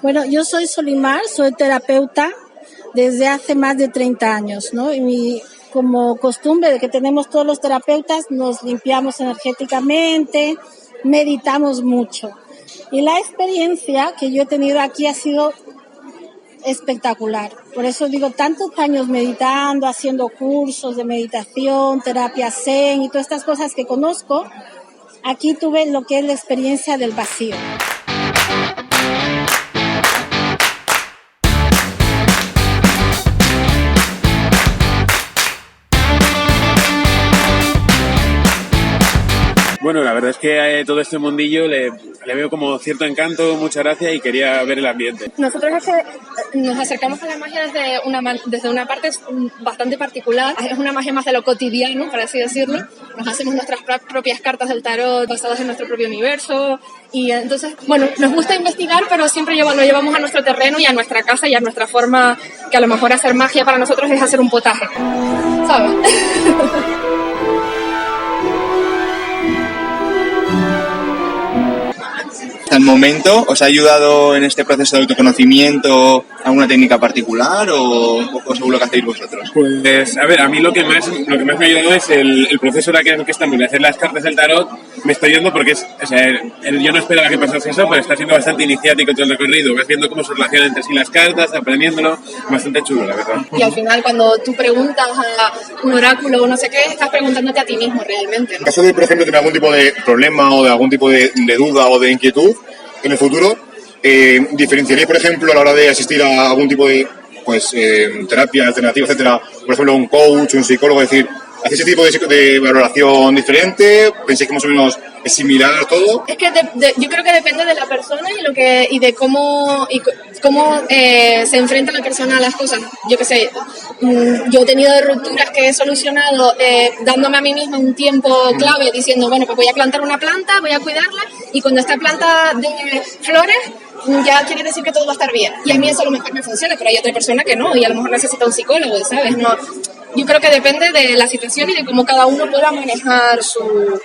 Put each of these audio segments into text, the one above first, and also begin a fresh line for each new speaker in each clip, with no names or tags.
Bueno, yo soy Solimar, soy terapeuta desde hace más de 30 años, ¿no? Como costumbre de que tenemos todos los terapeutas, nos limpiamos energéticamente, meditamos mucho. Y la experiencia que yo he tenido aquí ha sido espectacular. Por eso digo, tantos años meditando, haciendo cursos de meditación, terapia zen y todas estas cosas que conozco, aquí tuve lo que es la experiencia del vacío.
Bueno, la verdad es que todo este mundillo le veo como cierto encanto, mucha gracia y quería ver el ambiente.
Nosotros es que nos acercamos a la magia desde una parte bastante particular. Es una magia más de lo cotidiano, por así decirlo. Nos hacemos nuestras propias cartas del tarot basadas en nuestro propio universo. Y entonces, bueno, nos gusta investigar, pero siempre lo llevamos a nuestro terreno y a nuestra casa y a nuestra forma, que a lo mejor hacer magia para nosotros es hacer un potaje, ¿sabes?
¿Hasta el momento os ha ayudado en este proceso de autoconocimiento alguna técnica particular o según lo que hacéis vosotros?
Pues, a ver, a mí lo que más me ha ayudado es el proceso que estamos de hacer las cartas del tarot. Me está ayudando porque yo no esperaba que pasase eso, pero está siendo bastante iniciático todo el recorrido. Vas viendo cómo se relacionan entre sí las cartas, aprendiéndolo, bastante chulo, la verdad.
Y al final, cuando tú preguntas a un oráculo o no sé qué, estás preguntándote a ti mismo realmente, ¿no?
En caso de, por ejemplo, tener algún tipo de problema o de algún tipo de duda o de inquietud en el futuro, ¿diferenciaréis, por ejemplo, a la hora de asistir a algún tipo de terapia alternativa, etcétera? Por ejemplo, un coach, un psicólogo, es decir, ¿hacéis ese tipo de valoración diferente? ¿Pensáis que más o menos es similar todo?
Es que yo creo que depende de la persona y de cómo se enfrenta la persona a las cosas. Yo qué sé, yo he tenido rupturas que he solucionado dándome a mí misma un tiempo clave diciendo, bueno, pues voy a plantar una planta, voy a cuidarla y cuando esta planta de flores ya quiere decir que todo va a estar bien. Y a mí eso a lo mejor me funciona, pero hay otra persona que no y a lo mejor necesita un psicólogo, ¿sabes? No, yo creo que depende de la situación y de cómo cada uno pueda manejar su...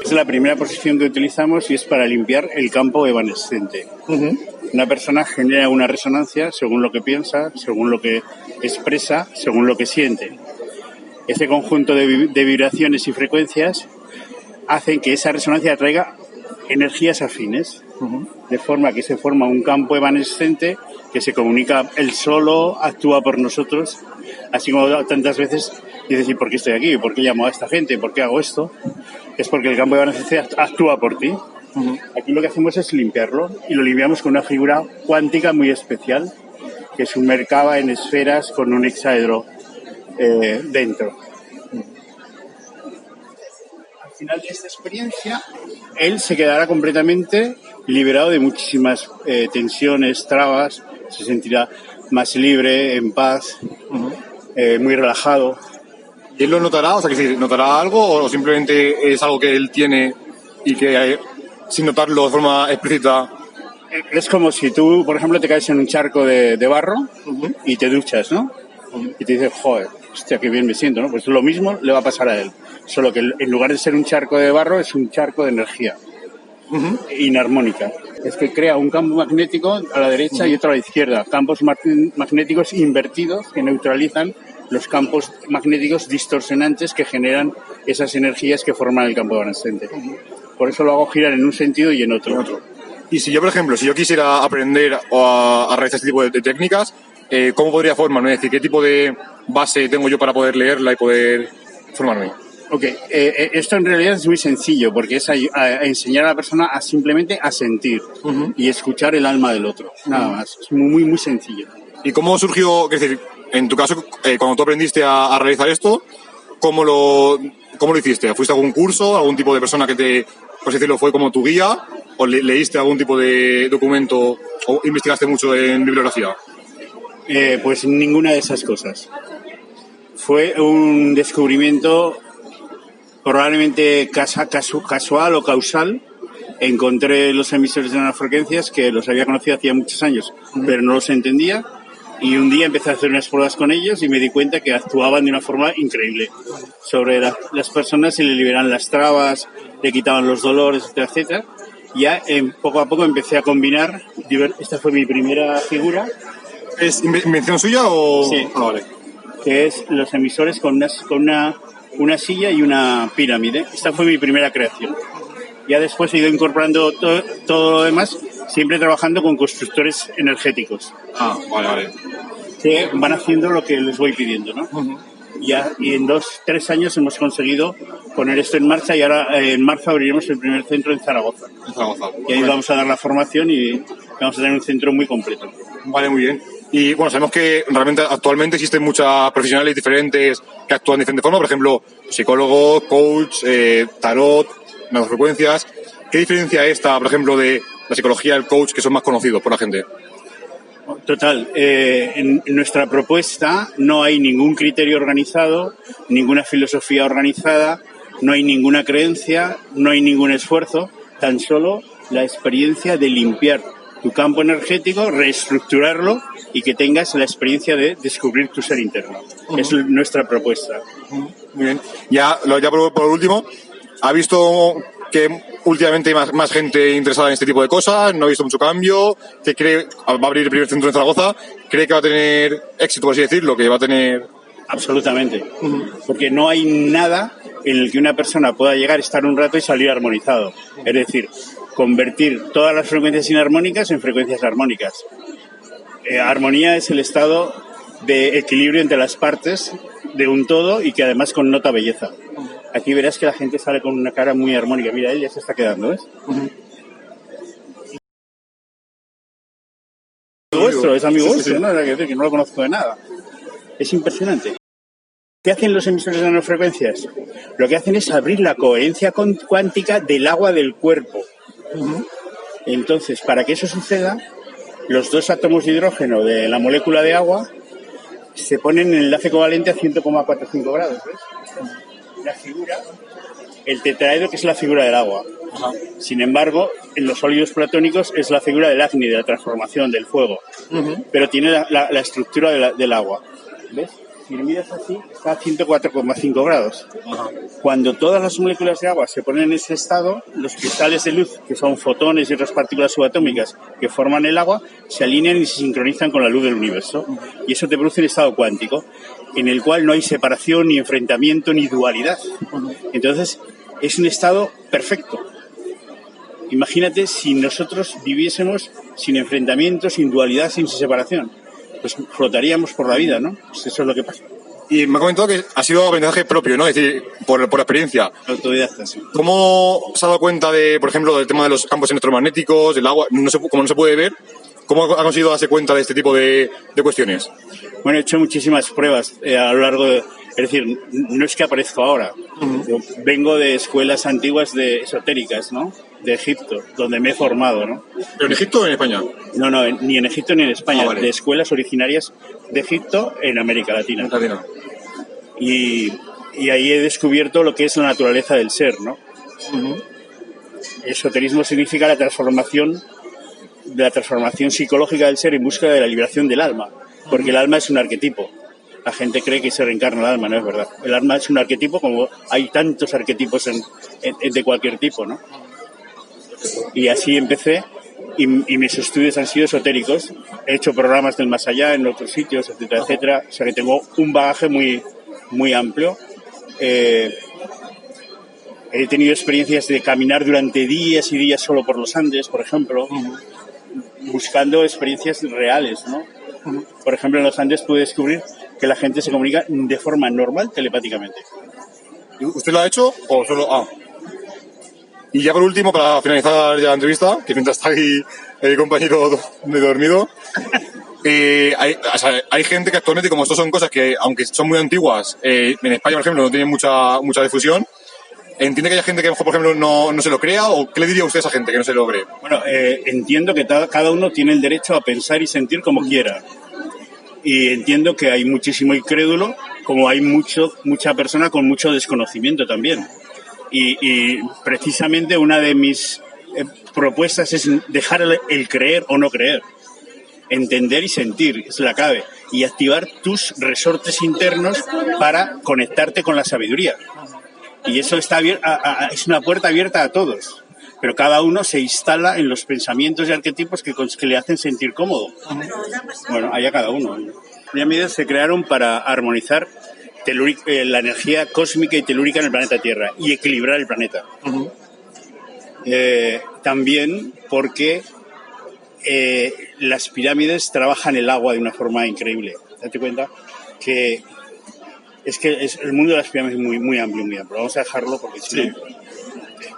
Es la primera posición que utilizamos y es para limpiar el campo evanescente. Una persona genera una resonancia según lo que piensa, según lo que expresa, según lo que siente. Este conjunto de vibraciones y frecuencias hacen que esa resonancia atraiga energías afines, de forma que se forma un campo evanescente que se comunica él solo, actúa por nosotros, así como tantas veces dices, ¿y por qué estoy aquí? ¿Por qué llamo a esta gente? ¿Por qué hago esto? Es porque el campo evanescente actúa por ti. Aquí lo que hacemos es limpiarlo y lo limpiamos con una figura cuántica muy especial que sumercaba en esferas con un hexaedro dentro. Al final de esta experiencia, él se quedará completamente liberado de muchísimas tensiones, trabas, se sentirá más libre, en paz, muy relajado.
¿Y él lo notará? O sea, que ¿notará algo o simplemente es algo que él tiene y que sin notarlo de forma explícita?
Es como si tú, por ejemplo, te caes en un charco de barro y te duchas, ¿no? Y te dices, joder, hostia, qué bien me siento, ¿no? Pues lo mismo le va a pasar a él. Solo que en lugar de ser un charco de barro, es un charco de energía inarmónica. Es que crea un campo magnético a la derecha y otro a la izquierda. Campos magnéticos invertidos que neutralizan los campos magnéticos distorsionantes que generan esas energías que forman el campo evanescente. Por eso lo hago girar en un sentido y en otro.
Y si yo, por ejemplo, si yo quisiera aprender a realizar este tipo de técnicas, ¿cómo podría formarme? Es decir, ¿qué tipo de base tengo yo para poder leerla y poder formarme?
Esto en realidad es muy sencillo porque es a enseñar a la persona simplemente a sentir y escuchar el alma del otro, nada más. Es muy, muy sencillo.
¿Y cómo surgió, es decir, en tu caso, cuando tú aprendiste a realizar esto, ¿cómo lo hiciste? ¿Fuiste a algún curso, algún tipo de persona que te, por así decirlo, fue como tu guía? ¿O leíste algún tipo de documento o investigaste mucho en bibliografía?
Pues ninguna de esas cosas. Fue un descubrimiento probablemente casual o causal. Encontré los emisores de nanofrecuencias que los había conocido hacía muchos años, pero no los entendía. Y un día empecé a hacer unas pruebas con ellos y me di cuenta que actuaban de una forma increíble sobre las personas y le liberaban las trabas, le quitaban los dolores, etcétera, etcétera. Ya poco a poco empecé a combinar. Esta fue mi primera figura.
¿Es invención suya o...?
Sí.
Ah, vale.
Que es los emisores con una silla y una pirámide. Esta fue mi primera creación. Ya después he ido incorporando todo lo demás, siempre trabajando con constructores energéticos.
Ah, vale.
Que van haciendo lo que les voy pidiendo, ¿no?
Uh-huh.
Y en 2-3 años hemos conseguido poner esto en marcha y ahora en marzo abriremos el primer centro en Zaragoza. Y ahí vamos a dar la formación y vamos a tener un centro muy completo.
Vale, muy bien. Y bueno, sabemos que realmente actualmente existen muchas profesionales diferentes que actúan de diferentes formas, por ejemplo, psicólogos, coach, tarot, nanofrecuencias. ¿Qué diferencia esta, por ejemplo, de la psicología del coach, que son más conocidos por la gente?
Total, en nuestra propuesta no hay ningún criterio organizado, ninguna filosofía organizada, no hay ninguna creencia, no hay ningún esfuerzo, tan solo la experiencia de limpiar tu campo energético, reestructurarlo y que tengas la experiencia de descubrir tu ser interno. Uh-huh. Es nuestra propuesta.
Uh-huh. Muy bien. Ya por último, ¿ha visto que últimamente hay más gente interesada en este tipo de cosas? ¿No ha visto mucho cambio? ¿Qué cree? Va a abrir el primer centro en Zaragoza. ¿Cree que va a tener éxito, por así decirlo? ¿Que va a tener...?
Absolutamente. Uh-huh. Porque no hay nada en el que una persona pueda llegar, estar un rato y salir armonizado. Es decir, convertir todas las frecuencias inarmónicas en frecuencias armónicas. Armonía es el estado de equilibrio entre las partes de un todo y que además connota belleza. Aquí verás que la gente sale con una cara muy armónica. Mira, él ya se está quedando, ¿ves? Uh-huh. Es amigo vuestro, ¿no? Que no lo conozco de nada. Es impresionante. ¿Qué hacen los emisores de nanofrecuencias? Lo que hacen es abrir la coherencia cuántica del agua del cuerpo. Uh-huh. Entonces, para que eso suceda, los dos átomos de hidrógeno de la molécula de agua se ponen en enlace covalente a 100,45 grados, ¿ves? La figura, el tetraedro, que es la figura del agua. Uh-huh. Sin embargo, en los sólidos platónicos es la figura del Agni, de la transformación, del fuego. Uh-huh. Pero tiene la estructura del agua. ¿Ves? Si lo miras así, está a 104,5 grados. Uh-huh. Cuando todas las moléculas de agua se ponen en ese estado, los cristales de luz, que son fotones y otras partículas subatómicas que forman el agua, se alinean y se sincronizan con la luz del universo. Uh-huh. Y eso te produce un estado cuántico, en el cual no hay separación, ni enfrentamiento, ni dualidad. Uh-huh. Entonces, es un estado perfecto. Imagínate si nosotros viviésemos sin enfrentamiento, sin dualidad, sin separación. Pues flotaríamos por la vida, ¿no? Pues eso es lo que pasa.
Y me ha comentado que ha sido aprendizaje propio, ¿no? Es decir, por la experiencia.
Autodidacta, sí.
¿Cómo se ha dado cuenta de, por ejemplo, del tema de los campos electromagnéticos, del agua? Como no se puede ver, ¿cómo ha conseguido darse cuenta de este tipo de cuestiones?
Bueno, he hecho muchísimas pruebas a lo largo de... Es decir, no es que aparezco ahora. Uh-huh. Yo vengo de escuelas antiguas esotéricas, ¿no? De Egipto, donde me he formado, ¿no?
¿Pero en Egipto o en España?
No, ni en Egipto ni en España.
Vale.
De escuelas originarias de Egipto en América Latina. Y ahí he descubierto lo que es la naturaleza del ser, ¿no? Uh-huh. Esoterismo significa la transformación psicológica del ser en busca de la liberación del alma, porque el alma es un arquetipo. La gente cree que se reencarna el alma, no es verdad. El alma es un arquetipo, como hay tantos arquetipos de cualquier tipo, ¿no? Y así empecé, y mis estudios han sido esotéricos. He hecho programas del más allá en otros sitios, etcétera, etcétera. O sea que tengo un bagaje muy, muy amplio. He tenido experiencias de caminar durante días y días solo por los Andes, por ejemplo, buscando experiencias reales, ¿no? Por ejemplo, en los Andes pude descubrir que la gente se comunica de forma normal telepáticamente.
¿Usted lo ha hecho o solo...? Y ya por último, para finalizar ya la entrevista, que mientras está ahí el compañero medio dormido, hay gente que actualmente, como esto son cosas que, aunque son muy antiguas, en España, por ejemplo, no tienen mucha difusión, ¿entiende que hay gente que a lo mejor, por ejemplo, no se lo crea? ¿O qué le diría usted a esa gente que no se lo cree?
Bueno, entiendo que cada uno tiene el derecho a pensar y sentir como quiera. Y entiendo que hay muchísimo incrédulo, como hay mucha persona con mucho desconocimiento también. Y precisamente una de mis propuestas es dejar el creer o no creer. Entender y sentir es la clave. Y activar tus resortes internos para conectarte con la sabiduría. Y eso está es una puerta abierta a todos. Pero cada uno se instala en los pensamientos y arquetipos que le hacen sentir cómodo. Bueno, allá cada uno. Las pirámides se crearon para armonizar la energía cósmica y telúrica en el planeta Tierra y equilibrar el planeta. También porque las pirámides trabajan el agua de una forma increíble. Date cuenta que el mundo de las pirámides es muy, muy amplio, muy amplio. Vamos a dejarlo porque si no...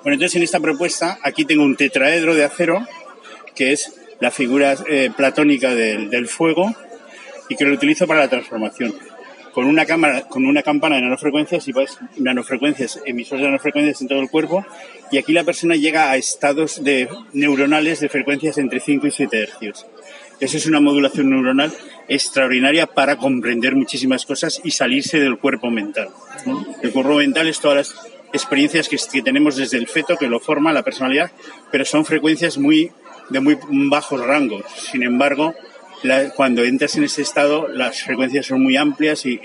Bueno, entonces en esta propuesta aquí tengo un tetraedro de acero, que es la figura platónica del fuego y que lo utilizo para la transformación. Con una campana de nanofrecuencias y nanofrecuencias, emisores de nanofrecuencias en todo el cuerpo, y aquí la persona llega a estados neuronales de frecuencias entre 5 y 7 hercios. Eso es una modulación neuronal extraordinaria para comprender muchísimas cosas y salirse del cuerpo mental, ¿no? El cuerpo mental es todas las experiencias que tenemos desde el feto, que lo forma la personalidad, pero son frecuencias de muy bajos rangos. Sin embargo, cuando entras en ese estado, las frecuencias son muy amplias y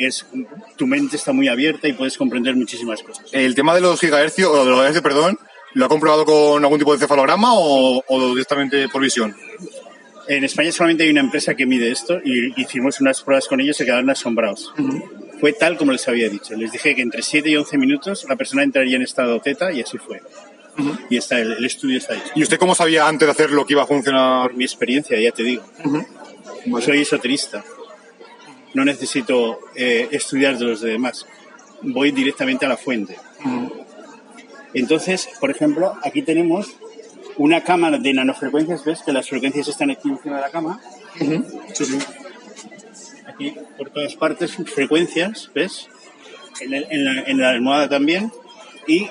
tu mente está muy abierta y puedes comprender muchísimas cosas.
El tema de los gigahercios, o de los hercios, perdón, ¿lo ha comprobado con algún tipo de encefalograma o directamente por visión?
En España solamente hay una empresa que mide esto y hicimos unas pruebas con ellos y se quedaron asombrados. Fue tal como les había dicho. Les dije que entre 7 y 11 minutos la persona entraría en estado teta y así fue. Y el estudio está hecho.
¿Y usted cómo sabía antes de hacerlo que iba a funcionar?
Por mi experiencia, ya te digo. Soy esoterista. No necesito estudiar de los demás. Voy directamente a la fuente. Entonces, por ejemplo, aquí tenemos una cámara de nanofrecuencias. ¿Ves que las frecuencias están aquí encima de la cama?
Sí.
Aquí, por todas partes, frecuencias, ¿ves? En la almohada también. Y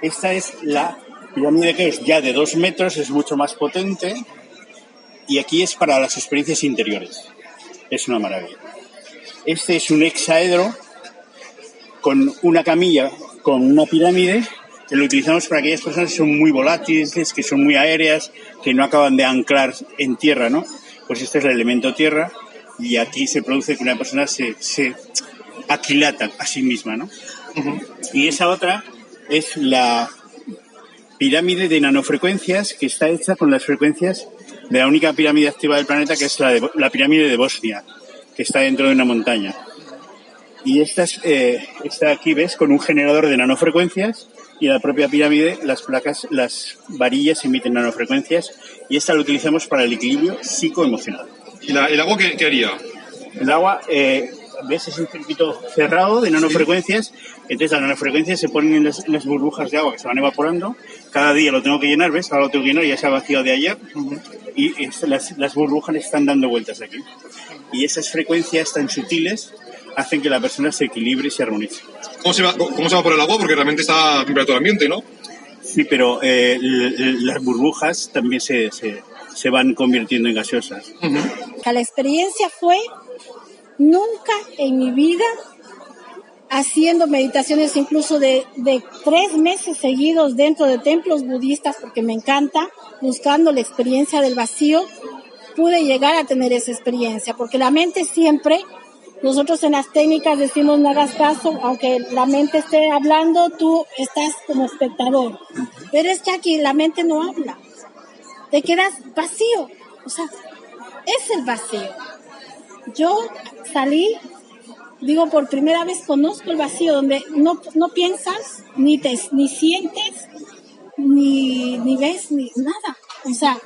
esta es la pirámide, que es ya de 2 metros, es mucho más potente. Y aquí es para las experiencias interiores. Es una maravilla. Este es un hexaedro con una camilla, con una pirámide, que lo utilizamos para aquellas personas que son muy volátiles, que son muy aéreas, que no acaban de anclar en tierra, ¿no? Pues este es el elemento tierra, y aquí se produce que una persona se aquilata a sí misma, ¿no? Y esa otra es la pirámide de nanofrecuencias, que está hecha con las frecuencias de la única pirámide activa del planeta, que es la pirámide de Bosnia, que está dentro de una montaña. Y esta aquí, ¿ves? Con un generador de nanofrecuencias, y la propia pirámide, las placas, las varillas emiten nanofrecuencias, y esta la utilizamos para el equilibrio psicoemocional.
¿Y el agua qué haría?
El agua, ¿ves? Es un circuito cerrado de nanofrecuencias. Entonces las nanofrecuencias se ponen en las burbujas de agua que se van evaporando. Cada día lo tengo que llenar, ¿ves? Ahora lo tengo que llenar, ya se ha vaciado de ayer. Y las burbujas están dando vueltas aquí. Y esas frecuencias tan sutiles hacen que la persona se equilibre y se armonice.
¿Cómo se va por el agua? Porque realmente está a temperatura ambiente, ¿no?
Sí, pero las burbujas también se van convirtiendo en gaseosas.
La experiencia fue nunca en mi vida haciendo meditaciones, incluso de 3 meses seguidos dentro de templos budistas, porque me encanta, buscando la experiencia del vacío, pude llegar a tener esa experiencia, porque la mente siempre, nosotros en las técnicas decimos no hagas caso, aunque la mente esté hablando, tú estás como espectador, pero es que aquí la mente no habla, te quedas vacío, o sea, es el vacío. Yo salí, digo, por primera vez conozco el vacío, donde no piensas, ni sientes, ni ves, ni nada. O sea,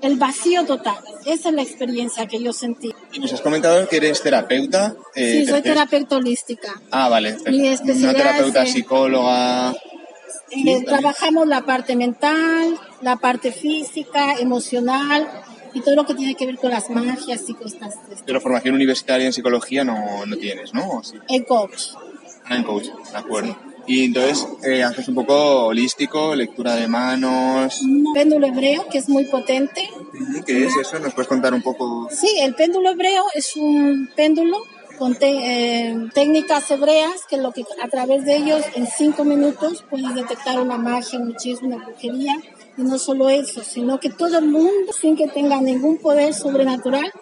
el vacío total. Esa es la experiencia que yo sentí.
Y nos has comentado que eres terapeuta.
Sí, soy terapeuta holística.
Ah, vale.
Mi especialidad
no terapeuta
es,
psicóloga.
Trabajamos la parte mental, la parte física, emocional, y todo lo que tiene que ver con las magias y cosas.
Pero formación universitaria en psicología no tienes, ¿no? ¿O sí?
El coach.
En coach, de acuerdo. Y entonces haces un poco holístico, lectura de manos.
Un péndulo hebreo que es muy potente.
¿Qué es eso? ¿Nos puedes contar un poco?
Sí, el péndulo hebreo es un péndulo con técnicas hebreas, que lo que a través de ellos en 5 minutos puedes detectar una magia, un hechizo, una brujería. Y no solo eso, sino que todo el mundo, sin que tenga ningún poder sobrenatural,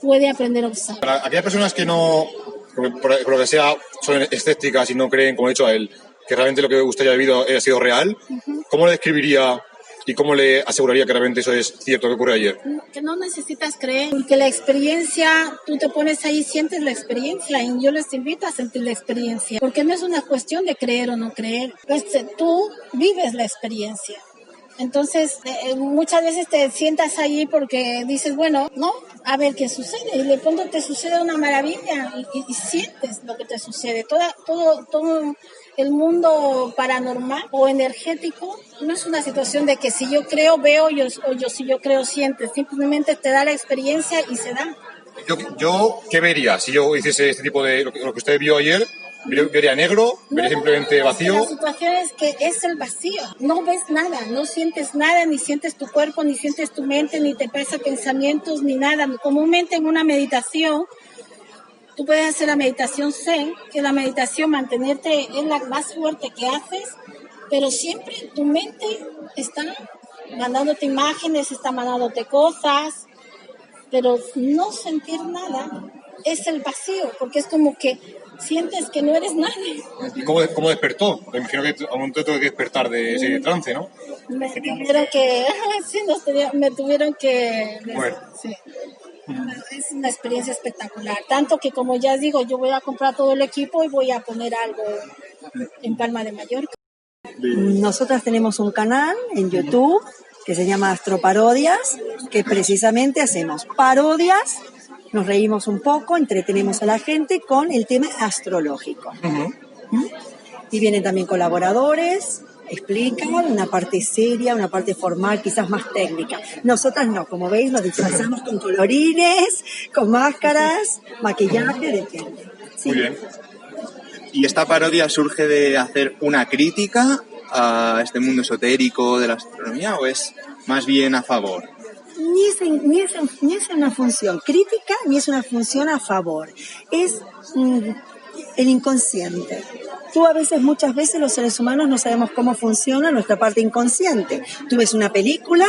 puede aprender a usar.
Para aquellas personas que no, por lo que sea, son escépticas y no creen, como he dicho a él, que realmente lo que usted haya vivido ha sido real, ¿cómo le describiría y cómo le aseguraría que realmente eso es cierto que ocurrió ayer?
Que no necesitas creer, porque la experiencia, tú te pones ahí, sientes la experiencia, y yo les invito a sentir la experiencia, porque no es una cuestión de creer o no creer, tú vives la experiencia. Entonces, muchas veces te sientas ahí porque dices, bueno, no, a ver qué sucede. Y de pronto te sucede una maravilla y sientes lo que te sucede. Todo el mundo paranormal o energético no es una situación de que si yo creo, veo, si yo creo, sientes. Simplemente te da la experiencia y se da.
Yo ¿qué vería si yo hiciese este tipo de lo que usted vio ayer? ¿Vería negro? ¿Vería simplemente vacío?
La situación es que es el vacío. No ves nada, no sientes nada, ni sientes tu cuerpo, ni sientes tu mente, ni te pasa pensamientos, ni nada. Comúnmente en una meditación, tú puedes hacer la meditación Zen, que la meditación mantenerte es la más fuerte que haces, pero siempre tu mente está mandándote imágenes, está mandándote cosas, pero no sentir nada es el vacío, porque es como que sientes que no eres nadie.
¿Y cómo despertó? Me imagino que a un momento tuve que despertar de ese trance, ¿no?
Me tuvieron que
Bueno.
sí. Es una experiencia espectacular, tanto que, como ya digo, yo voy a comprar todo el equipo y voy a poner algo en Palma de Mallorca.
Nosotras tenemos un canal en YouTube que se llama Astroparodias, que precisamente hacemos parodias, nos reímos un poco, entretenemos a la gente con el tema astrológico. Y vienen también colaboradores, explican una parte seria, una parte formal, quizás más técnica. Nosotras no, como veis, nos disfrazamos con colorines, con máscaras, maquillaje, depende. Sí.
Muy bien.
¿Y esta parodia surge de hacer una crítica a este mundo esotérico de la astronomía o es más bien a favor?
Ni es una función crítica, ni es una función a favor. Es el inconsciente. Muchas veces los seres humanos no sabemos cómo funciona nuestra parte inconsciente. Tú ves una película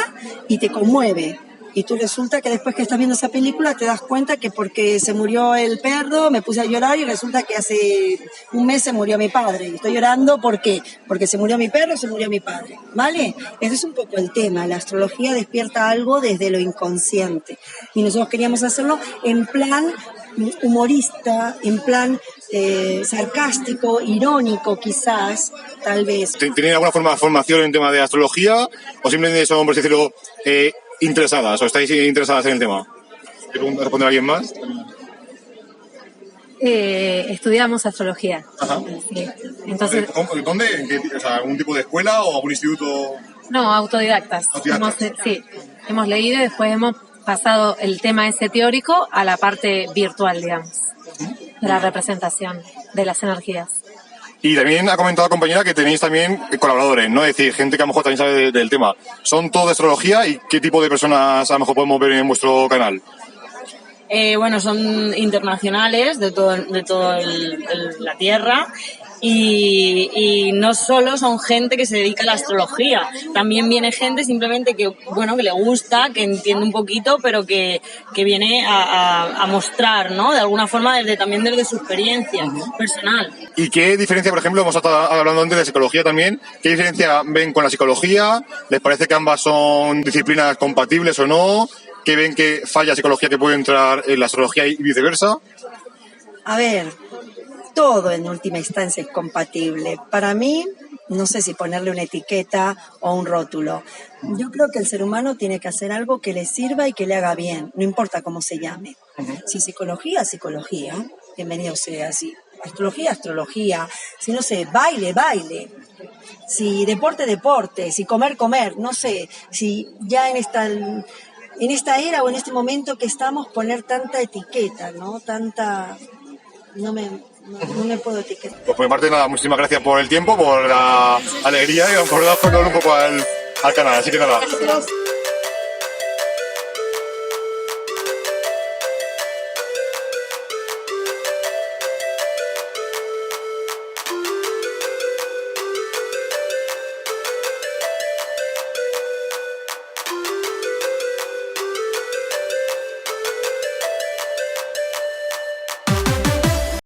y te conmueve. Y tú resulta que después que estás viendo esa película te das cuenta que porque se murió el perro me puse a llorar y resulta que hace un mes se murió mi padre. Y estoy llorando, ¿por qué? Porque se murió mi perro, se murió mi padre. ¿Vale? Ese es un poco el tema. La astrología despierta algo desde lo inconsciente. Y nosotros queríamos hacerlo en plan humorista, en plan sarcástico, irónico quizás, tal vez.
¿Tienen alguna formación en tema de astrología o simplemente son, por así decirlo, interesadas o estáis interesadas en el tema? ¿Quiere responder a alguien más?
Estudiamos astrología.
Ajá.
Sí. Entonces,
¿Dónde? ¿En qué, ¿algún tipo de escuela o algún instituto?
No, autodidactas. Hemos leído y después hemos pasado el tema ese teórico a la parte virtual, digamos, de la representación de las energías.
Y también ha comentado la compañera que tenéis también colaboradores, ¿no? Es decir, gente que a lo mejor también sabe del tema. ¿Son todos de astrología y qué tipo de personas a lo mejor podemos ver en vuestro canal?
Bueno, son internacionales de toda la Tierra y no solo son gente que se dedica a la astrología, también viene gente simplemente que le gusta, que entiende un poquito, pero que viene a mostrar, ¿no? De alguna forma también desde su experiencia personal.
¿Y qué diferencia, por ejemplo, hemos estado hablando antes de psicología también, qué diferencia ven con la psicología? ¿Les parece que ambas son disciplinas compatibles o no? ¿Qué ven que falla psicología que puede entrar en la astrología y viceversa?
A ver, todo en última instancia es compatible. Para mí, no sé si ponerle una etiqueta o un rótulo. Yo creo que el ser humano tiene que hacer algo que le sirva y que le haga bien, no importa cómo se llame. Si psicología, psicología, bienvenido sea. Si astrología, astrología. Si, no sé, baile, baile. Si deporte, deporte. Si comer, comer. No sé, si ya en esta era o en este momento que estamos, poner tanta etiqueta, ¿no? No me puedo etiquetar.
Pues por mi parte, nada, muchísimas gracias por el tiempo, por la alegría y por dar un poco al canal. Así que nada.